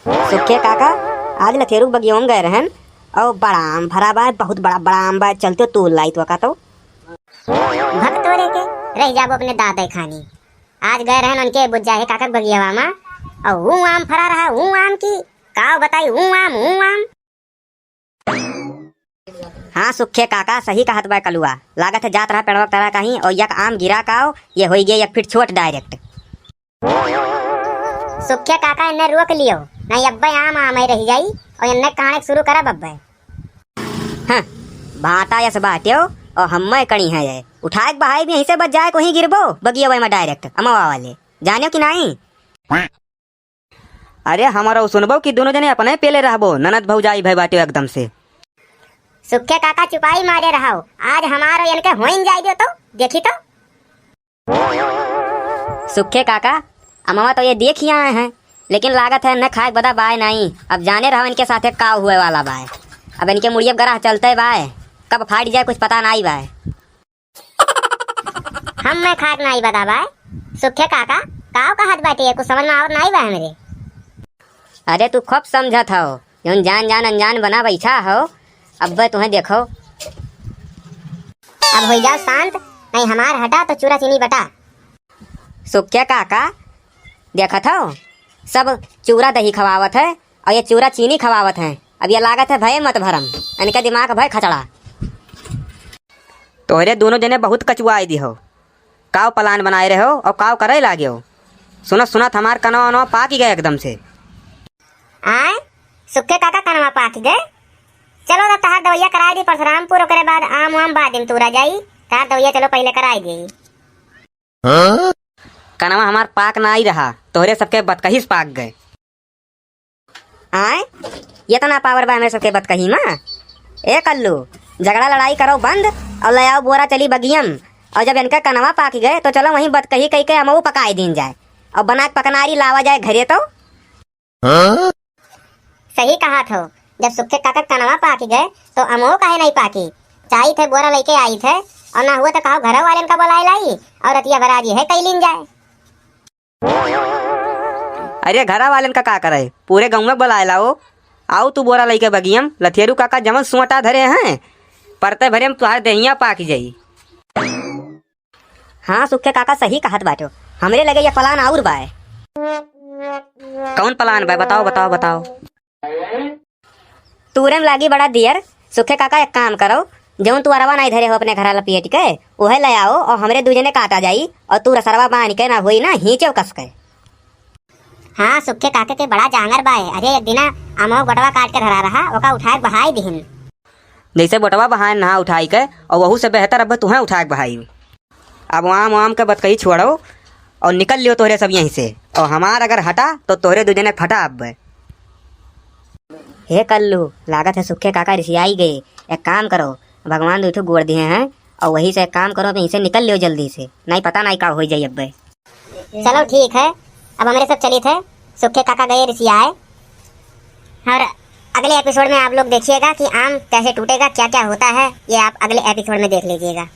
सुखे काका आज लथेरू बगियों में गए रहन और बड़ा आम भरा बा, बहुत बड़ा बड़ा आम बा, चलते तू लाई तो का तो भक्त तोरे के रह जाबो अपने दादा खानी। आज गए रहन उनके बुझ जाए काका बगियावा में और हूँ आम फरा रहा, हूँ आम की काव बताई, हूँ आम। हाँ सुखे काका सही कहत बा कलुआ, लागत है जात रहा पेड़वा तरह कहीं और यक आम गिरा काओ ये हो गया एक फीट छोट डायरेक्ट। सुखे काका इन्हें रोक लियो नहीं अब्बे आम आम ही रह जाई और इन्हें कहानी शुरू करा बब्बे। हाँ भाटा यस बाट्यो और हम कणी है ये उठाए बहाई भी यहीं से बच जाए कोई गिरबो बगिया में डायरेक्ट अमवा वाले जानियो कि नहीं। अरे हमारा सुनबो कि दोनों जने अपने पेले रहबो ननद भौजाई भाई बाटे एकदम से। सुखे काका चुपाई मारे रहो, आज हमारो इनके होइन जाई दियो तो देखी तो। सुखे काका अमवा तो ये देख ही आए हैं लेकिन लागत है न खाए बदा बाय नहीं, अब जाने रहो इनके साथे का हुए वाला बाय, अब इनके मुड़िए गराह चलते बाय कब फाट जाए कुछ पता नहीं बाय। हम मैं खाक नहीं बता बाय सुखे काका काव का हाथ बाटे कुछ समझ में और नहीं बा मेरे। अरे तू खूब समझत हो यूं जान जान अनजान बना बैठा हो, अब तुम्हें देखो अब हो जाओ शांत नहीं हमार हटा तो चूरा चीनी बटा। सुखे काका देखत हो सब चूरा दही खवावत है और ये चूरा चीनी खवावत है, अब ये लागत है भय मत भरम इनका दिमाग भय खचड़ा। तोहरे दोनों जने बहुत कचुआई दी हो, काव प्लान बनाए रहे हो और काव करे लागे हो। सुनत हमार कनवा वनवा पाक ही गए एकदम से। आए सुखे काका कनवा पाक गए, चलो तो तार दवैया कराई दी परशुरामपुर ओकरे बाद आम वाम बाद दिन तूरा जाई, तार दवैया चलो पहले कराई दी। कनवा हमार पाक ना ही रहा, तोहरे सबके बतकहीस पाक गए। आए ये तो ना पावर बा हमें सबके बतकही माँ। ए कल्लू झगड़ा लड़ाई करो बंद और ले आओ बोरा चली बगियम, और जब इनका कनवा पाक गए तो चलो वहीं बतकही कही के अमऊ पकाई दिन जाए और बना पकनारी लावा जाए घरे तो। सही कहा थो, जब सुखे काका कनवा पाकी गए तो अमो काहे नहीं पाकी, चाही थे बोरा लेके आई थे और ना हुआ तो कहो घर वाले का बुलाई लाई और रतिया भराजी है कई लीन जाए। अरे घरा वालन का करे पूरे गाँव में बुलाए लाओ, आओ तू बोरा लेके बगियम लथेरू काका जमन सुअटा धरे हैं परते भरे तुहार दहिया पाक जाई। हाँ सुखे काका सही कहत बाटो, हमरे लगे ये प्लान और बाय। कौन प्लान बा बताओ बताओ बताओ। तूरे में लागी बड़ा दियर, सुखे काका एक काम करो जो तू अरवा नहीं धरे हो अपने घर लपेट के वह ले आओ और हमरे दूजने काटा जाई और तू रसरवा बांध के ना होई ना हिंचो कस के। हाँ सुखे काके के बड़ा जांगर बाए, अरे एक दिना अमो बटवा काट के धरा रहा ओका उठाए बहाई दिहिन। जैसे बटवा बहाए नहा उठाई के और वहू से बेहतर अब तुम्हें उठा के बहाई। अब आम वाम के बतकही छोड़ो और निकल लियो तोहरे सब यहीं से, और हमार अगर हटा तो तोहरे दूजने फटा। अब हे कल्लू लागत है सुखे काका रिसियाई गए, एक काम करो भगवान दूठो गोड़ दिए हैं और वही से एक काम करो यहीं से निकल लियो जल्दी से, नहीं पता नहीं का हो जाए। अब चलो ठीक है, अब हमारे सब चली थे सुखे काका गए रिसियाए, और अगले एपिसोड में आप लोग देखिएगा कि आम कैसे टूटेगा क्या क्या होता है, ये आप अगले एपिसोड में देख लीजिएगा।